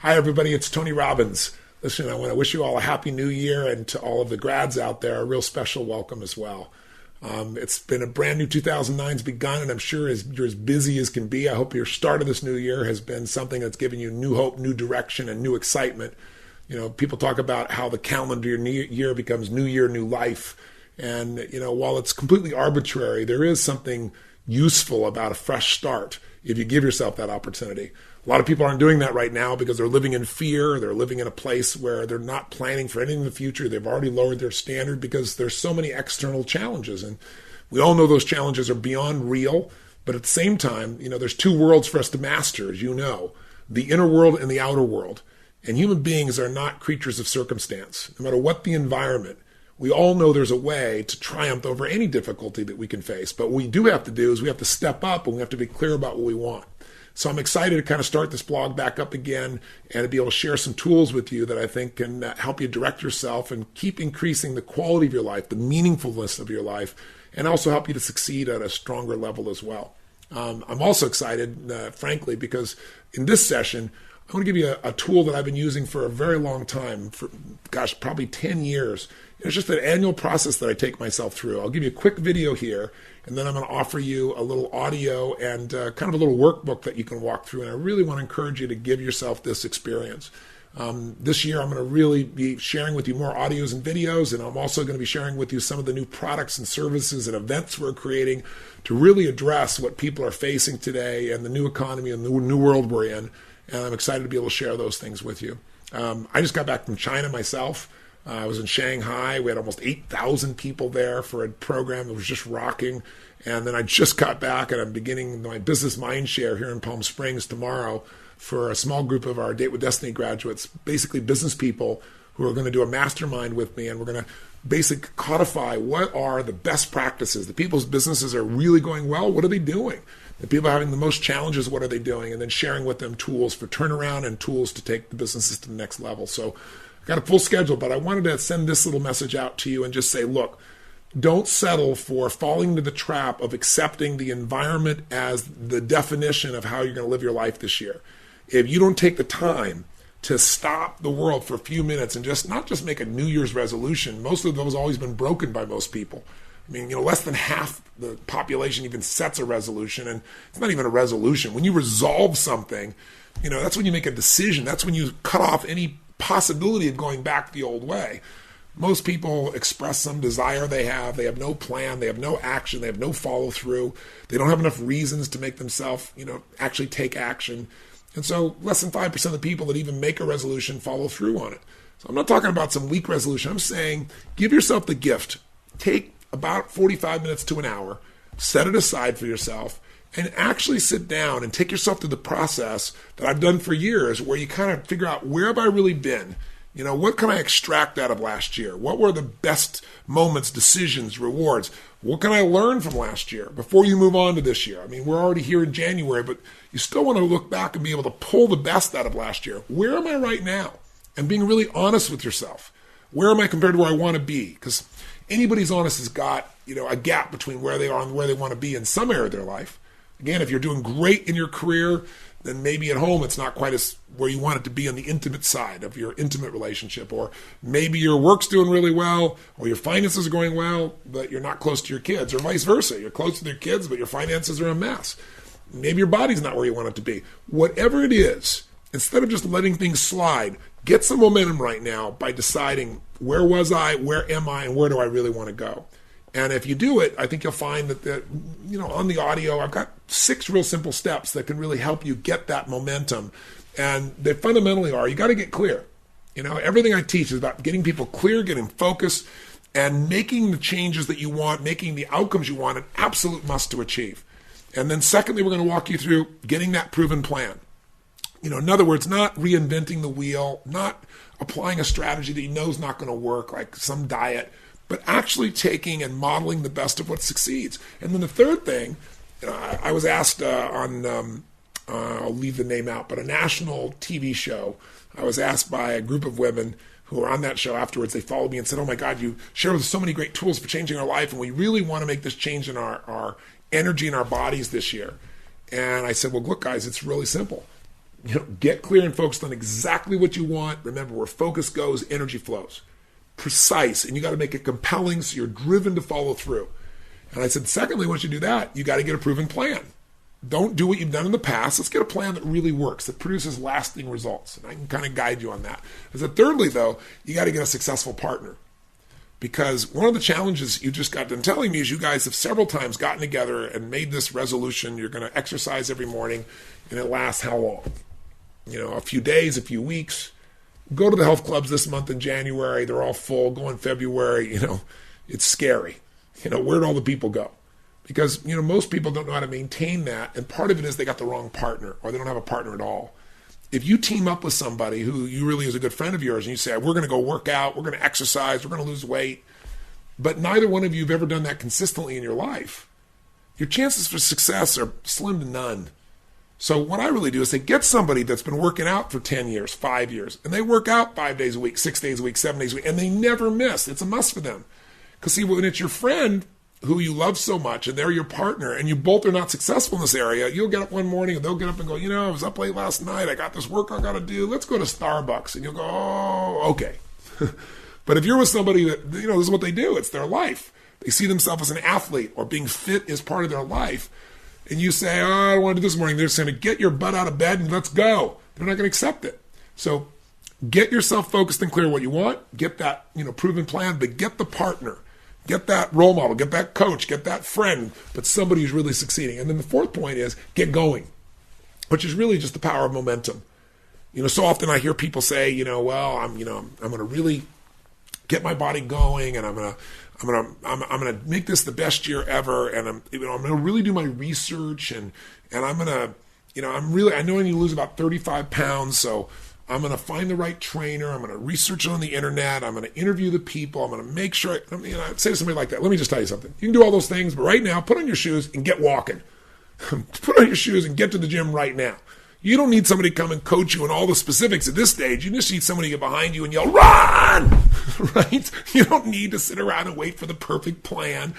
Hi, everybody. It's Tony Robbins. Listen, I want to wish you all a happy new year, and to all of the grads out there, a real special welcome as well. It's been a brand new 2009's begun, and I'm sure you're as busy as can be. I hope your start of this new year has been something that's given you new hope, new direction, and new excitement. You know, people talk about how the calendar year becomes new year, new life. And, you know, while it's completely arbitrary, there is something useful about a fresh start if you give yourself that opportunity. A lot of people aren't doing that right now because they're living in fear. They're living in a place where they're not planning for anything in the future. They've already lowered their standard because there's so many external challenges. And we all know those challenges are beyond real. But at the same time, you know, there's two worlds for us to master, as you know, the inner world and the outer world. And human beings are not creatures of circumstance. No matter what the environment, we all know there's a way to triumph over any difficulty that we can face. But what we do have to do is we have to step up, and we have to be clear about what we want. So I'm excited to kind of start this blog back up again and to be able to share some tools with you that I think can help you direct yourself and keep increasing the quality of your life, the meaningfulness of your life, and also help you to succeed at a stronger level as well. I'm also excited, frankly, because in this session, I want to give you a tool that I've been using for a very long time, for, probably 10 years. It's just an annual process that I take myself through. I'll give you a quick video here, and then I'm going to offer you a little audio and kind of a little workbook that you can walk through. And I really want to encourage you to give yourself this experience. This year, I'm going to really be sharing with you more audios and videos, and I'm also going to be sharing with you some of the new products and services and events we're creating to really address what people are facing today and the new economy and the new world we're in. And I'm excited to be able to share those things with you. I just got back from China myself. I was in Shanghai. We had almost 8,000 people there for a program that was just rocking. And then I just got back, and I'm beginning my business mind share here in Palm Springs tomorrow for a small group of our Date with Destiny graduates, basically business people who are going to do a mastermind with me. And we're going to basically codify what are the best practices. The people's businesses are really going well. What are they doing? The people having the most challenges, what are they doing? And then sharing with them tools for turnaround and tools to take the businesses to the next level. So I've got a full schedule, but I wanted to send this little message out to you and just say, look, don't settle for falling into the trap of accepting the environment as the definition of how you're going to live your life this year. If you don't take the time to stop the world for a few minutes and just not just make a New Year's resolution, most of those have always been broken by most people. I mean, you know, less than half the population even sets a resolution, and it's not even a resolution. When you resolve something, you know, that's when you make a decision. That's when you cut off any possibility of going back the old way. Most people express some desire they have no plan, they have no action, they have no follow through, they don't have enough reasons to make themselves, you know, actually take action. And so less than 5% of the people that even make a resolution follow through on it. So I'm not talking about some weak resolution. I'm saying give yourself the gift. Take about 45 minutes to an hour, set it aside for yourself, and actually sit down and take yourself through the process that I've done for years, where you kind of figure out, where have I really been? You know, what can I extract out of last year? What were the best moments, decisions, rewards? What can I learn from last year before you move on to this year? I mean, we're already here in January, but you still want to look back and be able to pull the best out of last year. Where am I right now? And being really honest with yourself. Where am I compared to where I want to be? Because anybody's honest has got, you know, a gap between where they are and where they want to be in some area of their life. Again, if you're doing great in your career, then maybe at home it's not quite as where you want it to be on the intimate side of your intimate relationship. Or maybe your work's doing really well, or your finances are going well, but you're not close to your kids, or vice versa. You're close to your kids, but your finances are a mess. Maybe your body's not where you want it to be. Whatever it is, instead of just letting things slide, get some momentum right now by deciding, where was I, where am I, and where do I really want to go? And if you do it, I think you'll find that, you know, on the audio, I've got 6 real simple steps that can really help you get that momentum. And they fundamentally are, you got to get clear. You know, everything I teach is about getting people clear, getting focused, and making the changes that you want, making the outcomes you want an absolute must to achieve. And then secondly, we're going to walk you through getting that proven plan. You know, in other words, not reinventing the wheel, not applying a strategy that you know is not going to work, like some diet, but actually taking and modeling the best of what succeeds. And then the third thing, you know, I was asked on, I'll leave the name out, but a national TV show, I was asked by a group of women who were on that show afterwards. They followed me and said, oh my God, you share with us so many great tools for changing our life, and we really want to make this change in our energy and our bodies this year. And I said, well, look, guys, it's really simple. Get clear and focused on exactly what you want. Remember, where focus goes, energy flows. Precise, and you got to make it compelling so you're driven to follow through. And I said, secondly, once you do that, you got to get a proven plan. Don't do what you've done in the past. Let's get a plan that really works, that produces lasting results. And I can kind of guide you on that. I said, thirdly, though, you got to get a successful partner. Because one of the challenges you just got done telling me is you guys have several times gotten together and made this resolution. You're going to exercise every morning, and it lasts how long? A few days, a few weeks. Go to the health clubs this month in January. They're all full. Go in February. It's scary. Where'd all the people go? Because, most people don't know how to maintain that. And part of it is they got the wrong partner, or they don't have a partner at all. If you team up with somebody who you really is a good friend of yours and you say, we're going to go work out, we're going to exercise, we're going to lose weight, but neither one of you have ever done that consistently in your life, your chances for success are slim to none. So what I really do is say, get somebody that's been working out for 10 years, 5 years, and they work out 5 days a week, 6 days a week, 7 days a week, and they never miss. It's a must for them. Because see, when it's your friend who you love so much and they're your partner and you both are not successful in this area, you'll get up one morning and they'll get up and go, I was up late last night. I got this work I got to do. Let's go to Starbucks. And you'll go, oh, okay. But if you're with somebody that, this is what they do. It's their life. They see themselves as an athlete or being fit is part of their life. And you say, oh, I don't want to do this morning. They're just going to get your butt out of bed and let's go. They're not going to accept it. So get yourself focused and clear what you want. Get that, proven plan, but get the partner. Get that role model, get that coach, get that friend, but somebody who's really succeeding. And then the fourth point is get going, which is really just the power of momentum. So often I hear people say, well, I'm going to really get my body going, and I'm going to make this the best year ever, and I'm going to really do my research, and I'm going to, I know I need to lose about 35 pounds, so I'm going to find the right trainer. I'm going to research it on the internet. I'm going to interview the people. I'm going to make sure. I'd say to somebody like that, let me just tell you something. You can do all those things, but right now, put on your shoes and get walking. Put on your shoes and get to the gym right now. You don't need somebody to come and coach you in all the specifics at this stage. You just need somebody to get behind you and yell, run! Right? You don't need to sit around and wait for the perfect plan.